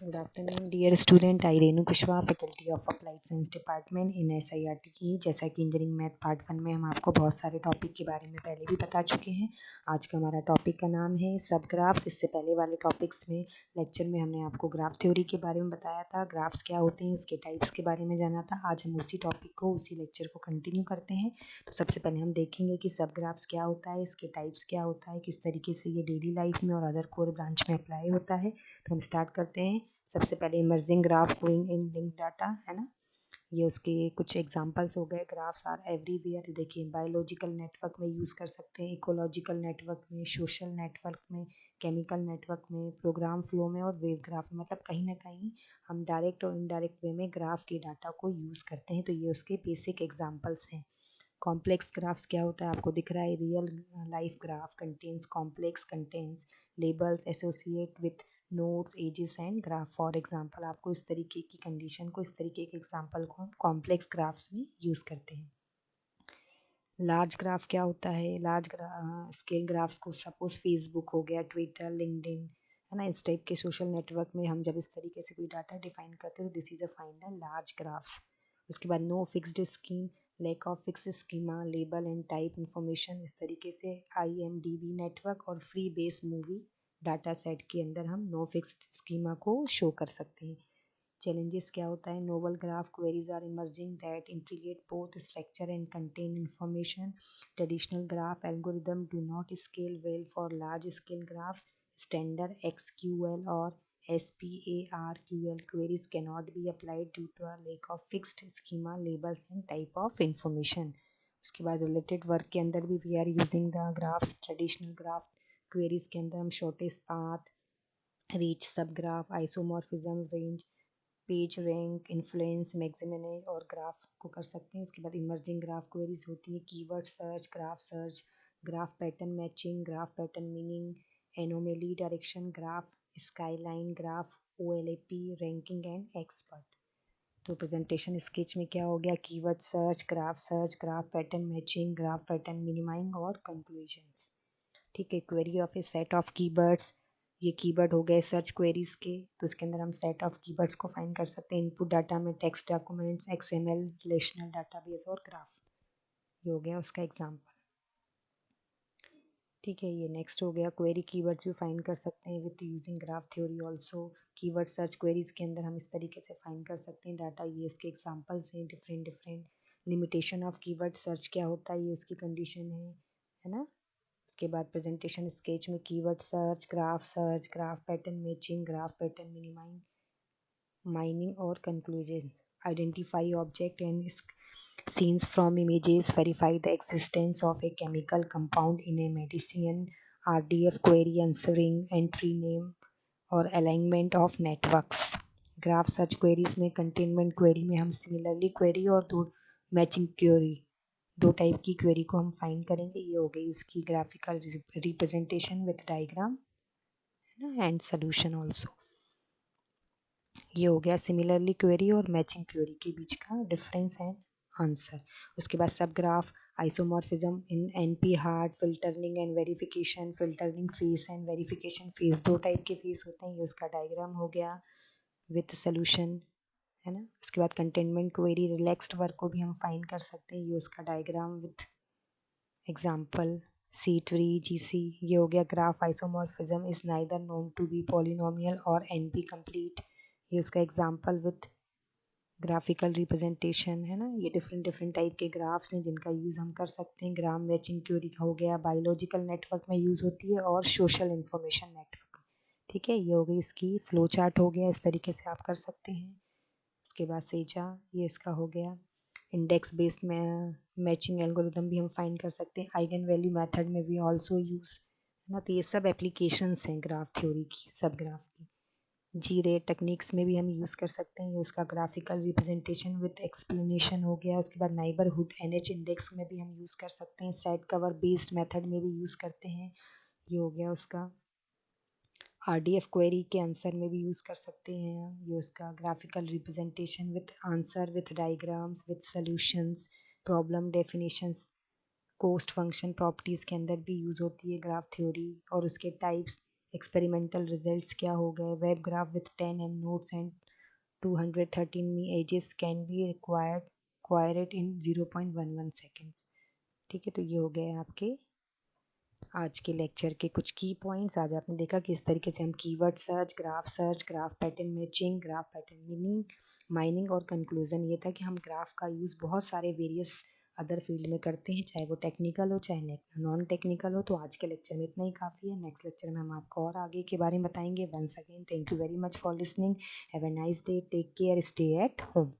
Good afternoon, dear student. I Renu Kushwaha, faculty of applied science department in SIRT की। जैसा कि engineering math part 1 में हम आपको बहुत सारे टॉपिक के बारे में पहले भी बता चुके हैं। आज का हमारा टॉपिक का नाम है सब ग्राफ्स। इससे पहले वाले टॉपिक्स में लेक्चर में हमने आपको ग्राफ थ्योरी के बारे में बताया था, ग्राफ्स क्या होते हैं, उसके टाइप्स के बारे में जाना था। आज हम उसी टॉपिक को, उसी लेक्चर को कंटिन्यू करते हैं। तो सबसे पहले हम देखेंगे कि सब ग्राफ्स क्या होता है, इसके टाइप्स क्या होता है, किस तरीके से ये डेली लाइफ में और अदर कोर ब्रांच में अप्लाई होता है। तो हम स्टार्ट करते हैं। सबसे पहले emerging graph going in link data है ना, ये उसके कुछ एग्जांपल्स हो गए। Graphs are everywhere. देखिए, बायोलॉजिकल नेटवर्क में यूज़ कर सकते हैं, इकोलॉजिकल नेटवर्क में, सोशल नेटवर्क में, केमिकल नेटवर्क में, प्रोग्राम फ्लो में और वेव ग्राफ में। मतलब कहीं ना कहीं हम डायरेक्ट और इनडायरेक्ट वे में ग्राफ के डाटा को यूज़ करते हैं। तो ये उसके बेसिक एग्जाम्पल्स हैं। कॉम्प्लेक्स ग्राफ्स क्या होता है, आपको दिख रहा है। Real life graph contains complex contains labels associate with nodes edges and graph. For example, आपको इस तरीके की कंडीशन को, इस तरीके के एग्जांपल को हम कॉम्प्लेक्स ग्राफ्स में यूज़ करते हैं। लार्ज ग्राफ क्या होता है, लार्ज स्केल ग्राफ्स को सपोज फेसबुक हो गया, ट्विटर, लिंक्डइन है ना, इस टाइप के सोशल नेटवर्क में हम जब इस तरीके से कोई डाटा डिफाइन करते हैं तो this is a find the large graphs. उसके बाद no fixed scheme, lack of fix schema, label and type information. इस तरीके से IMDb नेटवर्क और Freebase movie data set के अंदर हम नो फिक्स्ड स्कीमा को शो कर सकते हैं। चैलेंजेस क्या होता है, novel graph queries are emerging that integrate both structure and content information. Traditional graph algorithm do not scale well for large scale graphs. Standard XQL और SPARQL queries cannot be applied due to a lack of fixed schema, labels and type of information. उसके बाद related work के अंदर भी we are using the graphs. Traditional graph queries के अंदर हम shortest path, reach, sub graph, isomorphism, range, page rank, influence, maximize और graph को कर सकते हैं। उसके बाद इमर्जिंग ग्राफ क्वेरीज होती है keyword search, graph pattern matching, graph pattern meaning, anomaly direction graph, skyline graph, OLAP, ranking and expert. तो प्रेजेंटेशन स्केच में क्या हो गया, keyword search, graph pattern matching, graph pattern mining और कंक्लूजन्स। ठीक है, query of a set of keywords, ये keyword हो गए सर्च क्वेरीज के। तो इसके अंदर हम सेट ऑफ कीवर्ड्स को फाइंड कर सकते हैं। इनपुट डाटा में text documents, XML, relational database और ग्राफ। ये हो गया उसका एग्जांपल। ठीक है, ये नेक्स्ट हो गया। क्वेरी कीवर्ड्स भी फाइंड कर सकते हैं with using graph theory also. Keyword search queries के अंदर हम इस तरीके से फाइंड कर सकते हैं डाटा। ये उसके एग्जाम्पल्स हैं different different. Limitation of keyword search क्या होता है, ये उसकी कंडीशन है ना। उसके बाद प्रेजेंटेशन स्केच में keyword search, graph pattern matching, graph pattern mining, mining और conclusion. Identify object and scenes from images, verify the existence of a chemical compound in a medicine, RDF query, answering entry name और alignment of networks। Graph search queries में containment query में हम similarly query और दो matching query, दो type की query को हम फाइंड करेंगे। ये हो गई इसकी ग्राफिकल रिप्रेजेंटेशन विथ डायग्राम है ना एंड सोल्यूशन ऑल्सो। ये हो गया सिमिलरली क्वेरी और मैचिंग क्वेरी के बीच का डिफरेंस एंड आंसर। उसके बाद सब graph, isomorphism in NP heart, filtering and verification, filtering face and verification face, दो टाइप के फेस होते हैं। ये उसका डायग्राम हो गया विथ सोल्यूशन है ना। उसके बाद कंटेनमेंट क्वेरी, रिलैक्स्ड वर्क को भी हम फाइंड कर सकते हैं। ये उसका diagram with example C3 GC। ये हो गया graph isomorphism is neither known to be polynomial और NP कंप्लीट। ये उसका एग्जाम्पल विथ ग्राफिकल रिप्रेजेंटेशन है ना। ये डिफरेंट डिफरेंट टाइप के ग्राफ्स हैं जिनका यूज़ हम कर सकते हैं। ग्राम मैचिंग क्वेरी हो गया, बायोलॉजिकल नेटवर्क में यूज़ होती है और सोशल इंफॉर्मेशन नेटवर्क। ठीक है, ये हो गई उसकी फ्लो चार्ट हो गया, इस तरीके से आप कर सकते हैं। उसके बाद सेजा, ये इसका हो गया। इंडेक्स बेस्ड में मैचिंग एल्गोरिदम भी हम फाइंड कर सकते हैं। आइगन वैल्यू मेथड में भी ऑल्सो यूज़ है ना। तो ये सब एप्लीकेशंस हैं ग्राफ थ्योरी की, सब ग्राफ की। G-ray टेक्निक्स में भी हम यूज़ कर सकते हैं। ये उसका ग्राफिकल रिप्रेजेंटेशन विथ एक्सप्लेनेशन हो गया। उसके बाद नाइबरहुड NH इंडेक्स में भी हम यूज़ कर सकते हैं। सेट कवर बेस्ड मेथड में भी यूज़ करते हैं। ये हो गया उसका। RDF क्वेरी के आंसर में भी यूज़ कर सकते हैं। ये उसका graphical representation with answer, with diagrams, with solutions, problem definitions, cost function properties के अंदर भी यूज़ होती है ग्राफ थ्योरी। और उसके टाइप्स एक्सपेरिमेंटल रिजल्ट्स क्या हो गए, web graph with 10 nodes and 213 edges can be required in 0.11 seconds. ठीक है, तो ये हो गए आपके आज के लेक्चर के कुछ की पॉइंट्स। आज आपने देखा कि इस तरीके से हम keyword search, graph pattern matching, graph pattern meaning, mining और कंक्लूजन ये था कि हम ग्राफ का यूज़ बहुत सारे वेरियस अदर फील्ड में करते हैं, चाहे वो टेक्निकल हो चाहे नॉन टेक्निकल हो। तो आज के लेक्चर में इतना ही काफ़ी है। नेक्स्ट लेक्चर में हम आपको और आगे के बारे में बताएंगे। Once again thank you very much for listening. Have a nice day, take care, stay at home.